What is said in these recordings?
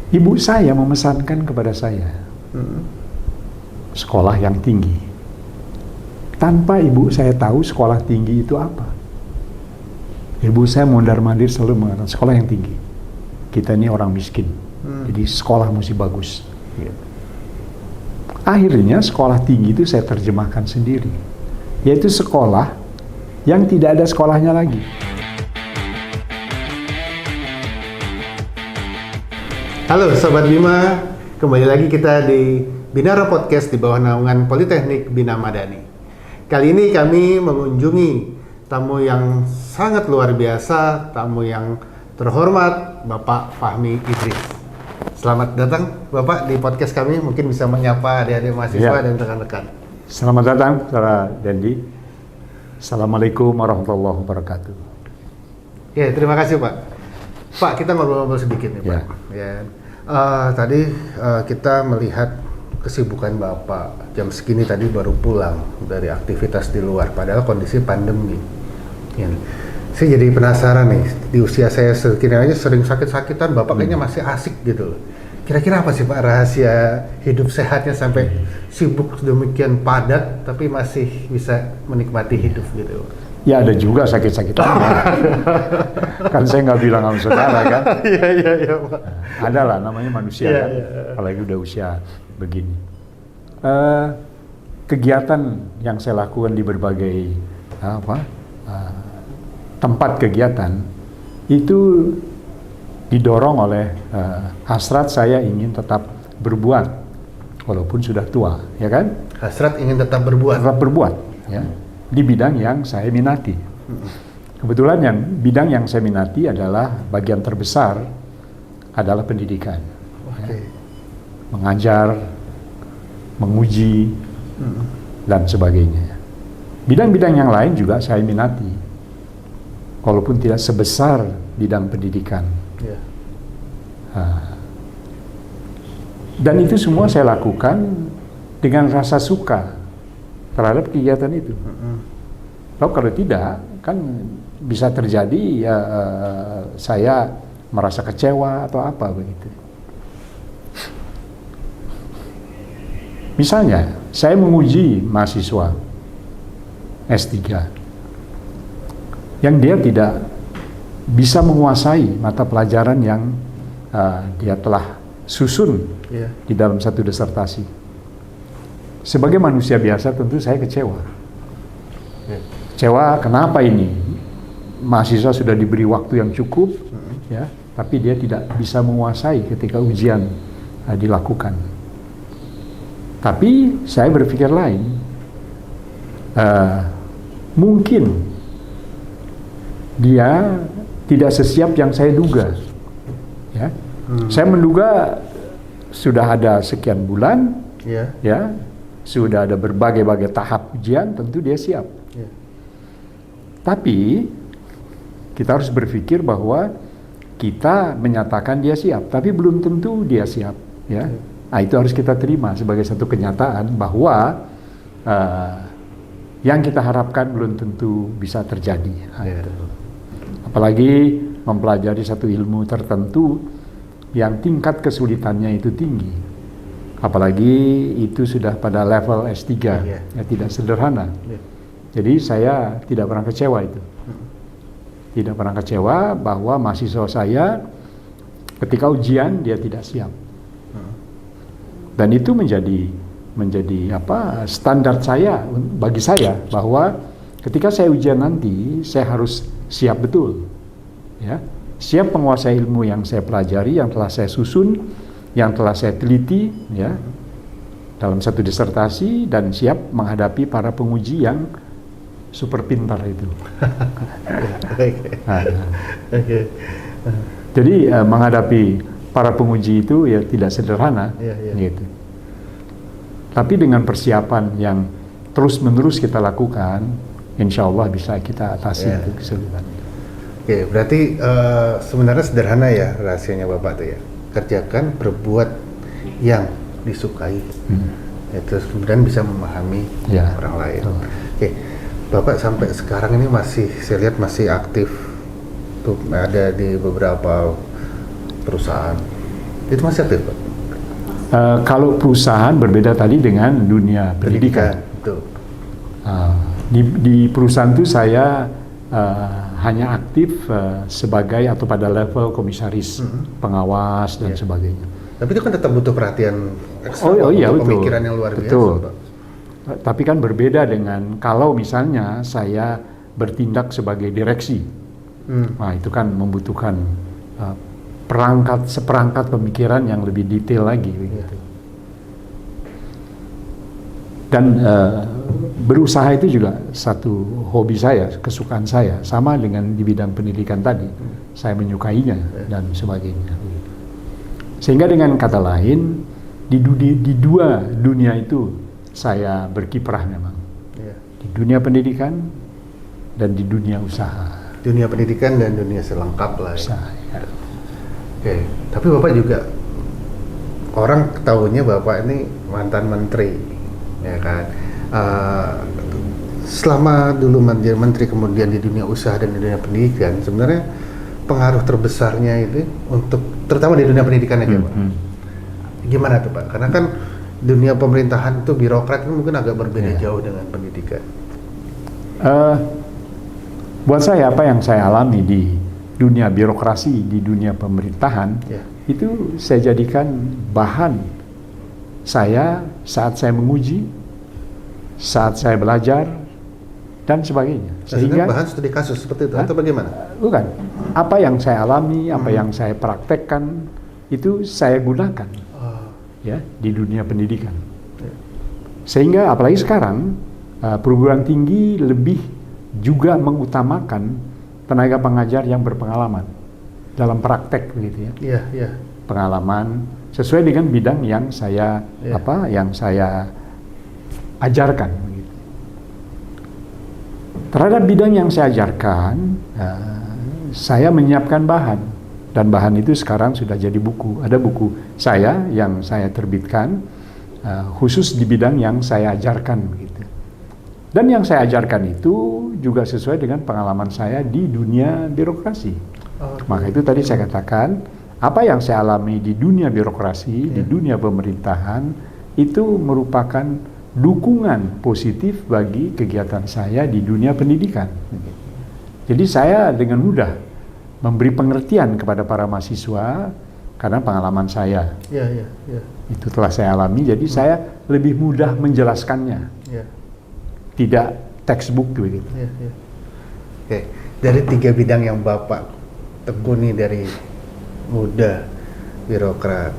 Ibu saya memesankan kepada saya sekolah yang tinggi. Tanpa ibu saya tahu sekolah tinggi itu apa. Ibu saya mondar-mandir selalu mengatakan sekolah yang tinggi. Kita ini orang miskin, jadi sekolah mesti bagus. Akhirnya sekolah tinggi itu saya terjemahkan sendiri, yaitu sekolah yang tidak ada sekolahnya lagi. Halo Sobat Bima, kembali lagi kita di Binara Podcast di bawah naungan Politeknik Bina Madani. Kali ini kami mengunjungi tamu yang sangat luar biasa, tamu yang terhormat, Bapak Fahmi Idris. Selamat datang Bapak di podcast kami, mungkin bisa menyapa adik-adik mahasiswa dan rekan-rekan. Selamat datang, Saudara Dendi. Assalamualaikum warahmatullahi wabarakatuh. Ya, terima kasih Pak. Pak, kita ngobrol-ngobrol sedikit nih Pak. Tadi kita melihat kesibukan Bapak jam segini tadi baru pulang dari aktivitas di luar, padahal kondisi pandemi. Ya. Saya jadi penasaran nih, di usia saya segini aja sering sakit-sakitan, Bapak kayaknya masih asik gitu loh. Kira-kira apa sih Pak rahasia hidup sehatnya sampai sibuk sedemikian padat tapi masih bisa menikmati hidup gitu? Ya ada juga sakit-sakitan. Kan saya nggak bilang sama saudara kan. Iya Pak. Ada lah, namanya manusia kan. Apalagi udah usia begini. Kegiatan yang saya lakukan di berbagai tempat kegiatan itu didorong oleh hasrat saya ingin tetap berbuat walaupun sudah tua, ya kan? Hasrat ingin tetap berbuat. Tetap berbuat, ya. Di bidang yang saya minati. Kebetulan bidang yang saya minati adalah bagian terbesar adalah pendidikan. Ya. Mengajar, menguji, dan sebagainya. Bidang-bidang yang lain juga saya minati, walaupun tidak sebesar bidang pendidikan. Dan itu semua saya lakukan dengan rasa suka terhadap kegiatan itu. Lalu kalau tidak, kan bisa terjadi saya merasa kecewa atau apa begitu. Misalnya, saya menguji mahasiswa S3 yang dia tidak bisa menguasai mata pelajaran yang dia telah susun di dalam satu disertasi. Sebagai manusia biasa tentu saya kecewa. Kecewa kenapa ini? Mahasiswa sudah diberi waktu yang cukup, ya, tapi dia tidak bisa menguasai ketika ujian dilakukan. Tapi saya berpikir lain, mungkin dia tidak sesiap yang saya duga. Ya, saya menduga sudah ada sekian bulan, ya, sudah ada berbagai-bagai tahap ujian, tentu dia siap. Tapi kita harus berpikir bahwa kita menyatakan dia siap, tapi belum tentu dia siap. Ya, nah, itu harus kita terima sebagai satu kenyataan bahwa yang kita harapkan belum tentu bisa terjadi. Apalagi mempelajari satu ilmu tertentu yang tingkat kesulitannya itu tinggi. Apalagi itu sudah pada level S3, ya tidak sederhana. Jadi saya tidak pernah kecewa itu. Tidak pernah kecewa bahwa mahasiswa saya ketika ujian dia tidak siap. Dan itu menjadi standar saya bagi saya bahwa ketika saya ujian nanti saya harus siap betul. Ya, siap menguasai ilmu yang saya pelajari, yang telah saya susun, yang telah saya teliti, ya, dalam satu disertasi, dan siap menghadapi para penguji yang super pintar itu. Jadi menghadapi para penguji itu ya tidak sederhana, gitu. Tapi dengan persiapan yang terus-menerus kita lakukan, insya Allah bisa kita atasi itu kesulitan. Oke, berarti sebenarnya sederhana ya rahasianya Bapak tuh ya. Kerjakan, berbuat yang disukai, itu kemudian bisa memahami orang lain. Oke, Bapak sampai sekarang ini masih, saya lihat masih aktif tuh, ada di beberapa perusahaan Itu masih aktif, Pak? Kalau perusahaan berbeda tadi dengan dunia pendidikan. Betul. Di perusahaan itu saya hanya aktif sebagai atau pada level komisaris, pengawas dan sebagainya. Tapi itu kan tetap butuh perhatian ekstra, iya, betul. Pemikiran yang luar biasa, betul. Pak. Tapi kan berbeda dengan kalau misalnya saya bertindak sebagai direksi. Nah, itu kan membutuhkan seperangkat pemikiran yang lebih detail lagi begitu. Dan berusaha itu juga satu hobi saya, kesukaan saya, sama dengan di bidang pendidikan tadi. Saya menyukainya dan sebagainya. Sehingga dengan kata lain, di dua dunia itu saya berkiprah memang. Di dunia pendidikan dan di dunia usaha. Dunia pendidikan dan dunia selengkap lah. Usaha, ya. Oke, tapi Bapak juga orang ketahuinya Bapak ini mantan menteri, ya kan? Selama dulu menjadi menteri kemudian di dunia usaha dan di dunia pendidikan, sebenarnya pengaruh terbesarnya itu untuk terutama di dunia pendidikan aja, Pak. Gimana tuh, Pak? Karena kan dunia pemerintahan itu birokrat itu mungkin agak berbeda jauh dengan pendidikan. Buat saya apa yang saya alami di dunia birokrasi, di dunia pemerintahan, itu saya jadikan bahan saya saat saya menguji, saat saya belajar, dan sebagainya. Sehingga bahan studi kasus seperti itu, atau bagaimana? Bukan. Apa yang saya alami, apa yang saya praktekkan, itu saya gunakan ya di dunia pendidikan. Sehingga apalagi sekarang, perguruan tinggi lebih juga mengutamakan tenaga pengajar yang berpengalaman dalam praktek begitu ya. Pengalaman sesuai dengan bidang yang saya yang saya ajarkan begitu. Terhadap bidang yang saya ajarkan, saya menyiapkan bahan dan bahan itu sekarang sudah jadi buku. Ada buku saya yang saya terbitkan khusus di bidang yang saya ajarkan begitu. Dan yang saya ajarkan itu juga sesuai dengan pengalaman saya di dunia birokrasi. Maka itu tadi saya katakan, apa yang saya alami di dunia birokrasi, di dunia pemerintahan, itu merupakan dukungan positif bagi kegiatan saya di dunia pendidikan. Jadi saya dengan mudah memberi pengertian kepada para mahasiswa, karena pengalaman saya. Itu telah saya alami, jadi saya lebih mudah menjelaskannya. Tidak textbook begitu. Oke, dari 3 bidang yang Bapak tekuni dari muda, birokrat,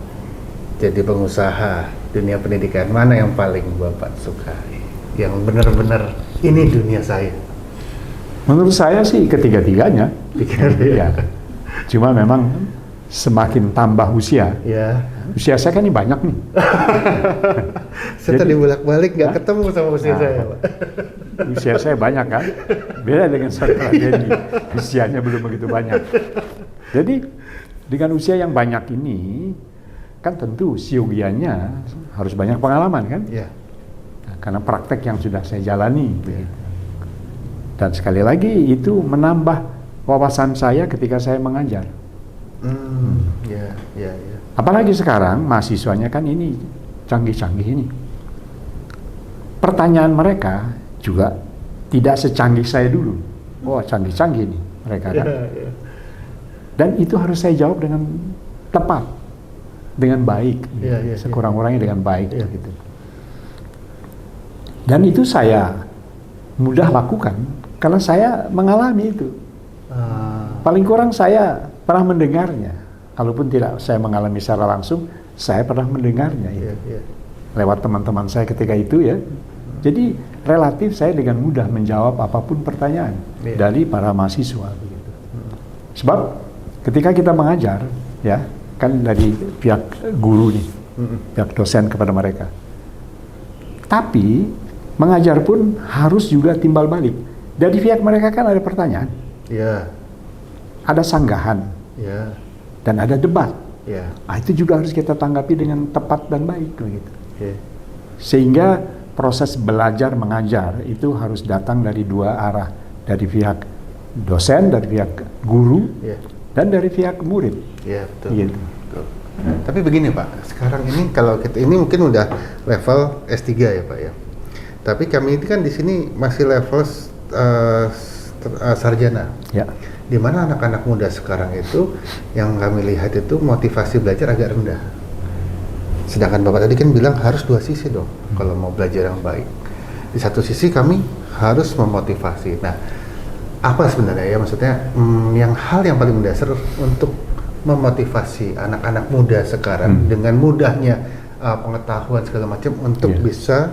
jadi pengusaha, dunia pendidikan, mana yang paling Bapak sukai? Yang benar-benar ini dunia saya? Menurut saya sih ketiga-tiganya. Ya. Cuma memang semakin tambah usia. Usia saya kan ini banyak nih. Saya tadi bolak-balik nggak ketemu sama usia saya, Pak. Usia saya banyak kan, beda dengan saudara Denny, usianya belum begitu banyak. Jadi dengan usia yang banyak ini, kan tentu siogianya harus banyak pengalaman kan? Nah, karena praktek yang sudah saya jalani. Dan sekali lagi itu menambah wawasan saya ketika saya mengajar. Apalagi sekarang mahasiswanya kan ini canggih-canggih ini. Pertanyaan mereka juga tidak secanggih saya dulu. Oh, canggih-canggih nih mereka kan. Dan itu harus saya jawab dengan tepat, dengan baik, sekurang-kurangnya dengan baik gitu. Dan itu saya mudah lakukan karena saya mengalami itu. Paling kurang saya pernah mendengarnya. Kalaupun tidak saya mengalami secara langsung, saya pernah mendengarnya lewat teman-teman saya ketika itu ya. Jadi relatif saya dengan mudah menjawab apapun pertanyaan dari para mahasiswa. Begitu. Sebab ketika kita mengajar, ya kan dari pihak guru nih, pihak dosen kepada mereka. Tapi mengajar pun harus juga timbal balik. Dari pihak mereka kan ada pertanyaan, ada sanggahan. Dan ada debat. Itu juga harus kita tanggapi dengan tepat dan baik begitu. Sehingga proses belajar mengajar itu harus datang dari dua arah, dari pihak dosen, dari pihak guru, dan dari pihak murid. Betul. Gitu. Tapi begini Pak, sekarang ini kalau kita ini mungkin udah level S3 ya Pak ya. Tapi kami ini kan di sini masih level sarjana. Ya. Di mana anak-anak muda sekarang itu yang kami lihat itu motivasi belajar agak rendah. Sedangkan Bapak tadi kan bilang harus dua sisi dong kalau mau belajar yang baik. Di satu sisi kami harus memotivasi. Nah, apa sebenarnya ya maksudnya hal yang paling mendasar untuk memotivasi anak-anak muda sekarang dengan mudahnya pengetahuan segala macam untuk bisa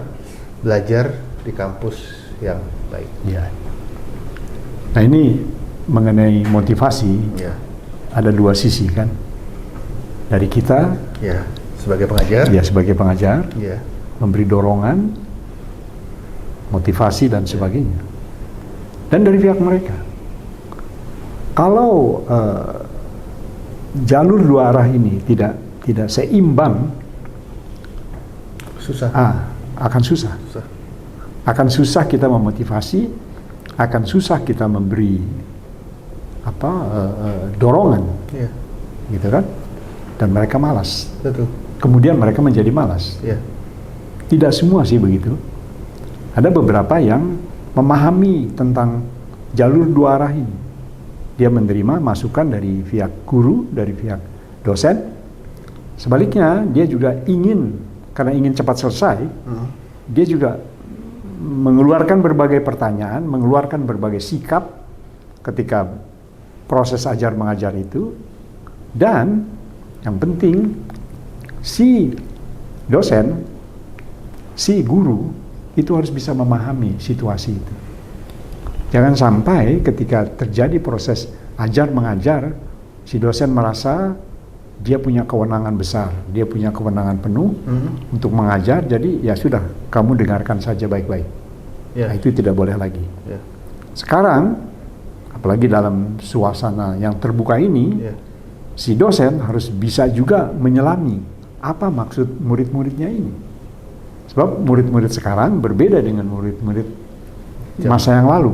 belajar di kampus yang baik. Ya. Nah ini mengenai motivasi ada dua sisi kan dari kita. Ya. Sebagai pengajar. Ya sebagai pengajar. Ya. Memberi dorongan, motivasi dan sebagainya. Dan dari pihak mereka. Kalau jalur dua arah ini tidak seimbang, susah. Akan susah. Akan susah kita memotivasi, akan susah kita memberi dorongan, gitu kan? Dan mereka malas. Betul. Kemudian mereka menjadi malas. Tidak semua sih begitu. Ada beberapa yang memahami tentang jalur dua arah ini. Dia menerima masukan dari pihak guru, dari pihak dosen. Sebaliknya, dia juga karena ingin cepat selesai, dia juga mengeluarkan berbagai pertanyaan, mengeluarkan berbagai sikap ketika proses ajar mengajar itu. Dan yang penting, si dosen, si guru, itu harus bisa memahami situasi itu. Jangan sampai ketika terjadi proses ajar mengajar, si dosen merasa dia punya kewenangan besar, dia punya kewenangan penuh untuk mengajar, jadi ya sudah, kamu dengarkan saja baik-baik. Nah, itu tidak boleh lagi. Sekarang, apalagi dalam suasana yang terbuka ini, si dosen harus bisa juga menyelami apa maksud murid-muridnya ini. Sebab murid-murid sekarang berbeda dengan murid-murid masa yang lalu,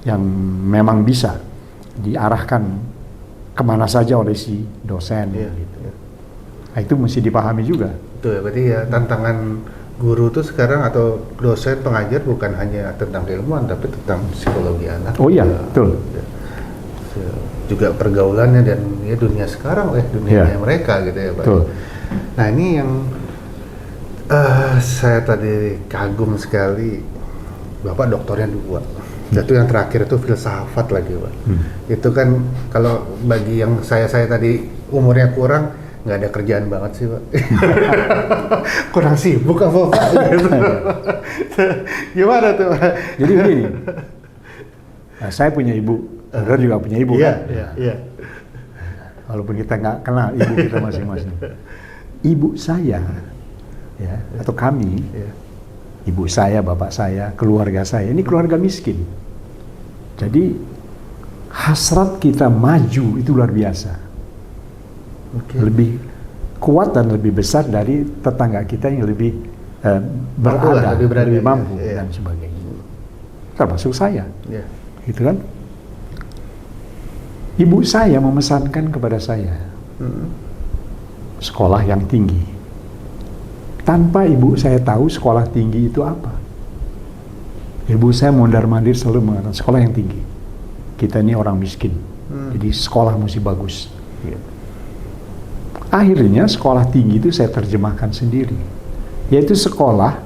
yang memang bisa diarahkan kemana saja oleh si dosen. Gitu. Nah, itu mesti dipahami juga. Betul ya, berarti ya tantangan guru itu sekarang atau dosen pengajar bukan hanya tentang keilmuan, tapi tentang psikologi anak. Oh iya, betul. Juga pergaulannya dan ya dunia sekarang, dunia mereka gitu ya Pak. Betul. Nah ini yang saya tadi kagum sekali. Bapak doktornya 2. Itu yang terakhir itu filsafat lagi Pak. Itu kan kalau bagi yang saya tadi umurnya kurang, nggak ada kerjaan banget sih Pak. Kurang sibuk apa Pak? Gimana tuh Pak? Jadi begini, saya punya ibu, saudara juga punya ibu kan? Iya. Walaupun kita nggak kenal ibu kita masing-masing. Ibu saya, atau kami, ibu saya, bapak saya, keluarga saya, ini keluarga miskin. Jadi hasrat kita maju itu luar biasa. Lebih kuat dan lebih besar dari tetangga kita yang lebih berada, lebih mampu dan sebagainya. Termasuk saya, gitu kan? Ibu saya memesankan kepada saya sekolah yang tinggi. Tanpa ibu saya tahu sekolah tinggi itu apa. Ibu saya mondar-mandir selalu mengatakan sekolah yang tinggi. Kita ini orang miskin, jadi sekolah mesti bagus. Akhirnya sekolah tinggi itu saya terjemahkan sendiri, yaitu sekolah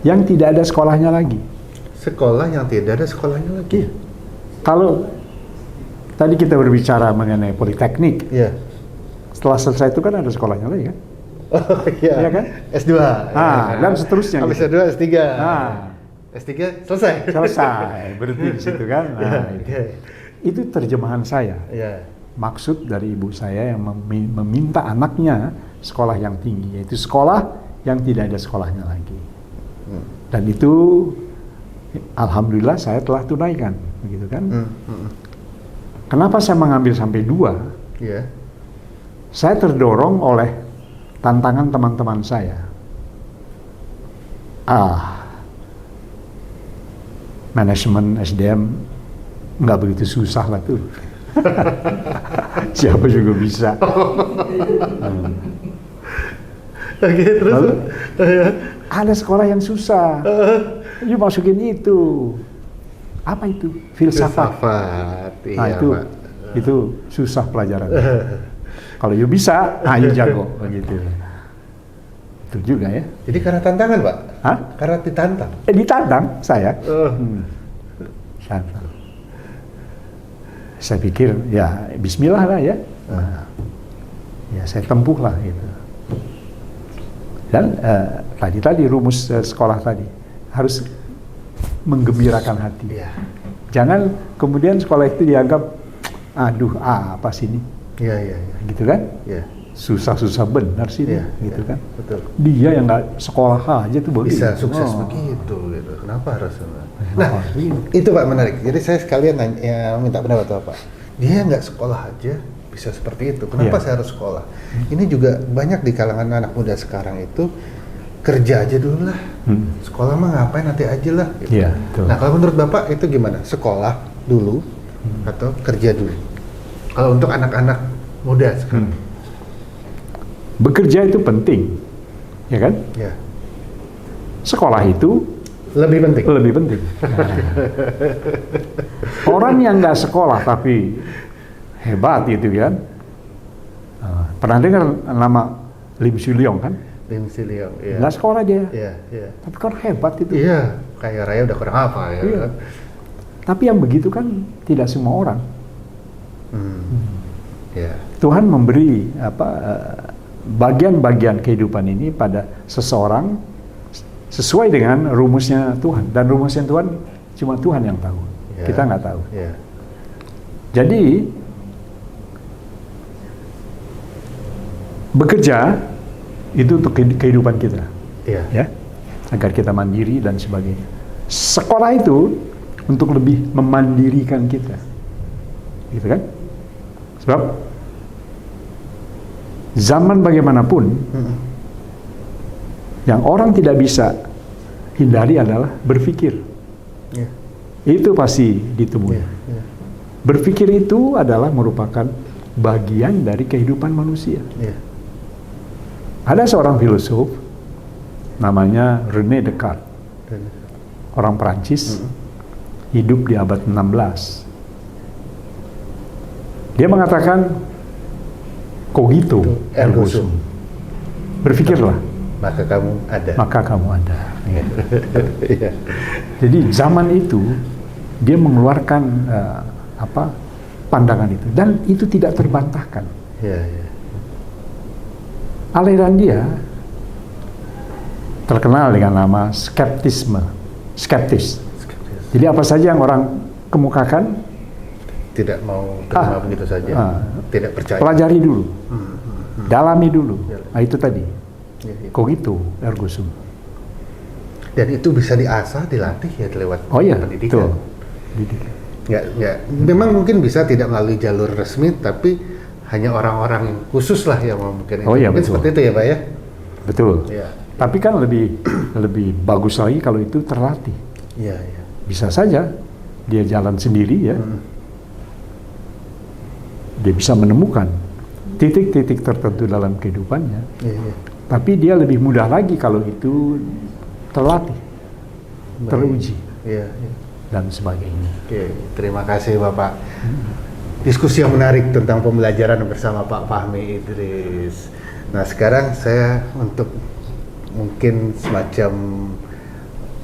yang tidak ada sekolahnya lagi. Sekolah yang tidak ada sekolahnya lagi. Kalau tadi kita berbicara mengenai politeknik, setelah selesai itu kan ada sekolahnya lagi kan? Oh iya kan? S2. Dan seterusnya. Habis gitu. S2, S3. S3 selesai. Berhenti di situ kan. Itu terjemahan saya. Maksud dari ibu saya yang meminta anaknya sekolah yang tinggi, yaitu sekolah yang tidak ada sekolahnya lagi. Dan itu alhamdulillah saya telah tunaikan, begitu kan? Kenapa saya mengambil sampai 2? Saya terdorong oleh tantangan teman-teman saya. Manajemen SDM nggak begitu susah lah tuh. Siapa juga bisa. Oke, terus Lalu, ada sekolah yang susah. You masukin itu. Apa itu? Filsafat. Iya, Nah, itu susah pelajaran. Kalau you bisa, you jago begitu. Itu juga ya. Jadi karena tantangan, Pak? Hah? Karena ditantang? Ditantang saya. Tantang. Saya pikir ya bismillah lah ya. Nah, ya saya tempuh lah gitu. Dan tadi rumus sekolah tadi harus menggembirakan hati. Iya. Jangan kemudian sekolah itu dianggap aduh apa sih ini? Iya. Gitu kan? Iya. Susah-susah benar sih Iya, gitu kan? Betul. Dia yang nggak sekolah aja tuh Bisa sukses begitu gitu. Kenapa harus? Nah, itu Pak menarik. Jadi saya sekalian minta pendapat Bapak. Dia nggak sekolah aja bisa seperti itu. Kenapa saya harus sekolah? Ini juga banyak di kalangan anak muda sekarang itu kerja aja dulu lah. Sekolah mah ngapain nanti aja lah. Gitu. Iya, nah kalau menurut Bapak itu gimana? Sekolah dulu atau kerja dulu? Kalau untuk anak-anak muda sekarang. Bekerja itu penting, ya kan? Ya. Sekolah itu lebih penting. Nah. Orang yang nggak sekolah tapi hebat gitu kan? Pernah dengar nama Lim Siu Leong kan? Lim Siu Leong, iya. Nggak sekolah dia, Iya. tapi kan hebat itu. Iya, kayak raya udah kurang apa ya. Iya. Tapi yang begitu kan tidak semua orang. Iya. Tuhan memberi bagian-bagian kehidupan ini pada seseorang sesuai dengan rumusnya Tuhan, dan rumusnya Tuhan cuma Tuhan yang tahu, kita nggak tahu. Jadi bekerja itu untuk kehidupan kita, ya, agar kita mandiri dan sebagainya. Sekolah itu untuk lebih memandirikan kita, gitu kan? Sebab zaman bagaimanapun, yang orang tidak bisa hindari adalah berpikir. Itu pasti ditemui. Berpikir itu adalah merupakan bagian dari kehidupan manusia. Ada seorang filosof namanya René Descartes, orang Perancis, hidup di abad 16. Dia mengatakan cogito ergo sum. Berpikirlah, maka kamu ada. Jadi zaman itu dia mengeluarkan pandangan itu, dan itu tidak terbantahkan. Aliran dia terkenal dengan nama skeptis. Jadi apa saja yang orang kemukakan tidak mau terima begitu saja, tidak percaya. Pelajari dulu, dalami dulu. Nah, itu tadi, cogito ergo sum. Dan itu bisa diasah, dilatih ya lewat pendidikan. Memang mungkin bisa tidak melalui jalur resmi, tapi hanya orang-orang khusus lah yang mungkin. Mungkin seperti itu ya Pak ya. Betul. Tapi kan lebih bagus lagi kalau itu terlatih. Bisa saja dia jalan sendiri ya. Dia bisa menemukan titik-titik tertentu dalam kehidupannya. Tapi dia lebih mudah lagi kalau itu terlatih, teruji, dan sebagainya. Terima kasih Bapak. Diskusi yang menarik tentang pembelajaran bersama Pak Fahmi Idris. Nah sekarang saya untuk mungkin semacam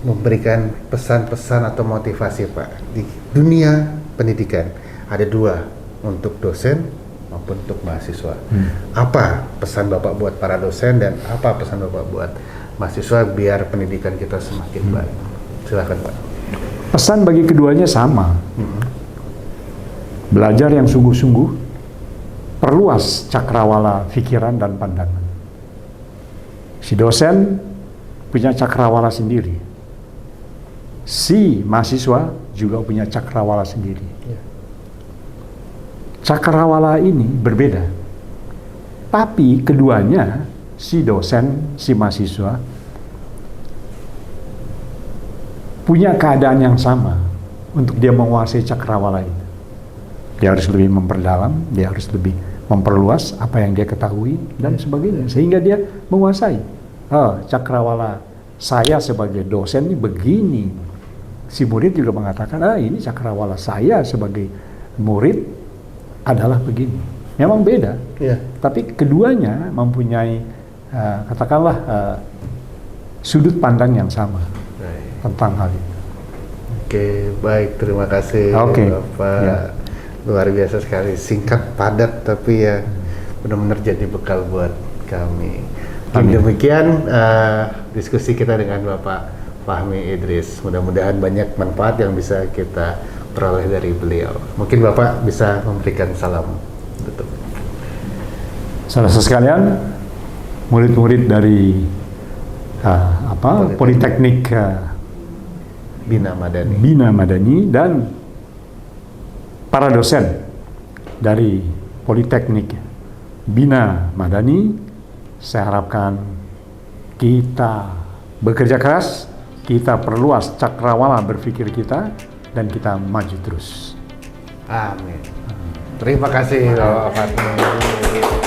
memberikan pesan-pesan atau motivasi Pak. Di dunia pendidikan ada dua, untuk dosen maupun untuk mahasiswa. Apa pesan Bapak buat para dosen dan apa pesan Bapak buat mahasiswa biar pendidikan kita semakin baik? Silakan Pak. Pesan bagi keduanya sama. Belajar yang sungguh-sungguh, perluas cakrawala pikiran dan pandangan. Si dosen punya cakrawala sendiri. Si mahasiswa juga punya cakrawala sendiri. Cakrawala ini berbeda. Tapi keduanya, si dosen, si mahasiswa, punya keadaan yang sama untuk dia menguasai cakrawala itu. Dia harus lebih memperdalam, dia harus lebih memperluas apa yang dia ketahui dan sebagainya, sehingga dia menguasai. Cakrawala saya sebagai dosen ini begini. Si murid juga mengatakan, ini cakrawala saya sebagai murid adalah begini. Memang beda, tapi keduanya mempunyai katakanlah sudut pandang yang sama tentang hal itu. Oke, baik, terima kasih Bapak. Luar biasa sekali, singkat, padat, tapi ya benar-benar jadi bekal buat kami. Demikian diskusi kita dengan Bapak Fahmi Idris. Mudah-mudahan banyak manfaat yang bisa kita peroleh dari beliau. Mungkin Bapak bisa memberikan salam tutup. Saudara sekalian, murid-murid dari Politeknik Bina Madani dan para dosen dari Politeknik Bina Madani, saya harapkan kita bekerja keras, kita perluas cakrawala berpikir kita, dan kita maju terus. Amin. Terima kasih Bapak Fahmi.